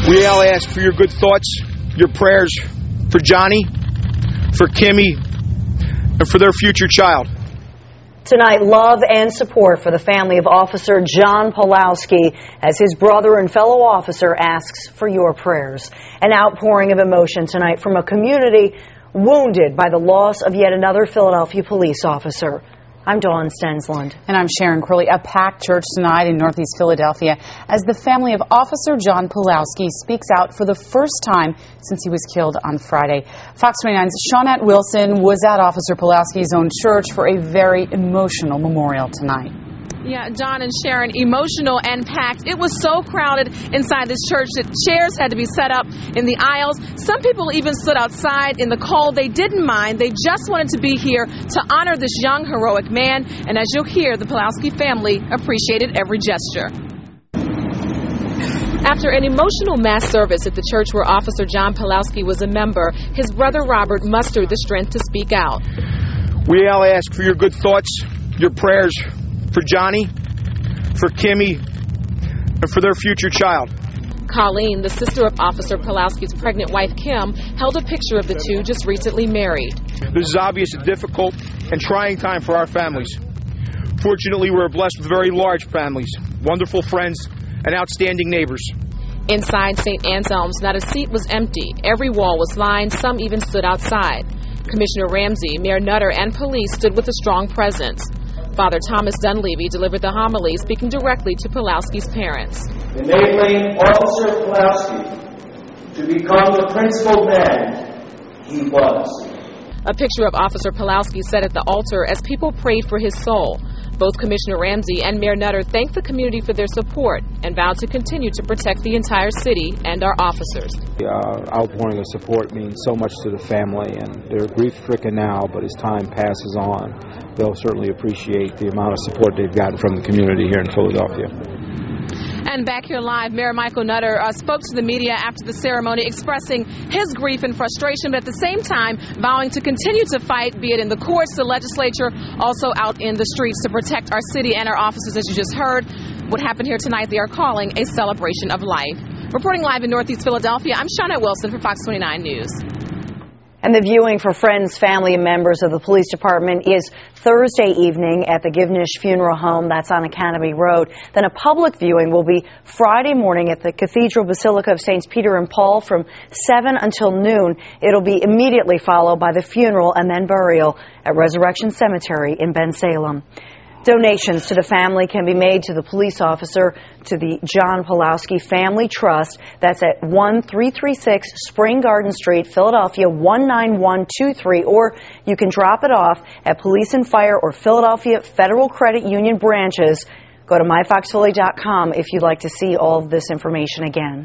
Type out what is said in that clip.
We all ask for your good thoughts, your prayers for Johnny, for Kimmy, and for their future child. Tonight, love and support for the family of Officer John Pawlowski as his brother and fellow officer asks for your prayers. An outpouring of emotion tonight from a community wounded by the loss of yet another Philadelphia police officer. I'm Dawn Stensland. And I'm Sharon Crowley. A packed church tonight in Northeast Philadelphia as the family of Officer John Pawlowski speaks out for the first time since he was killed on Friday. Fox 29's Shawnette Wilson was at Officer Pawlowski's own church for a very emotional memorial tonight. Yeah, John and Sharon, emotional and packed. It was so crowded inside this church that chairs had to be set up in the aisles. Some people even stood outside in the cold. They didn't mind. They just wanted to be here to honor this young, heroic man. And as you'll hear, the Pawlowski family appreciated every gesture. After an emotional mass service at the church where Officer John Pawlowski was a member, his brother Robert mustered the strength to speak out. We all ask for your good thoughts, your prayers for Johnny, for Kimmy, and for their future child. Colleen, the sister of Officer Pawlowski's pregnant wife Kim, held a picture of the two just recently married. This is obviously a difficult and trying time for our families. Fortunately, we're blessed with very large families, wonderful friends, and outstanding neighbors. Inside St. Anselm's, not a seat was empty. Every wall was lined, some even stood outside. Commissioner Ramsey, Mayor Nutter, and police stood with a strong presence. Father Thomas Dunleavy delivered the homily, speaking directly to Pawlowski's parents. Enabling Officer Pawlowski to become the principled man he was. A picture of Officer Pawlowski sat at the altar as people prayed for his soul. Both Commissioner Ramsey and Mayor Nutter thanked the community for their support and vowed to continue to protect the entire city and our officers. The outpouring of support means so much to the family, and they're grief-stricken now, but as time passes on, they'll certainly appreciate the amount of support they've gotten from the community here in Philadelphia. And back here live, Mayor Michael Nutter spoke to the media after the ceremony, expressing his grief and frustration, but at the same time vowing to continue to fight, be it in the courts, the legislature, also out in the streets to protect our city and our officers. As you just heard, what happened here tonight, they are calling a celebration of life. Reporting live in Northeast Philadelphia, I'm Shawnette Wilson for Fox 29 News. And the viewing for friends, family, and members of the police department is Thursday evening at the Givnish Funeral Home. That's on Academy Road. Then a public viewing will be Friday morning at the Cathedral Basilica of Saints Peter and Paul from 7 until noon. It'll be immediately followed by the funeral and then burial at Resurrection Cemetery in Bensalem. Donations to the family can be made to the police officer, to the John Pawlowski Family Trust. That's at 1336 Spring Garden Street, Philadelphia 19123, or you can drop it off at Police and Fire or Philadelphia Federal Credit Union branches. Go to myfoxphilly.com if you'd like to see all of this information again.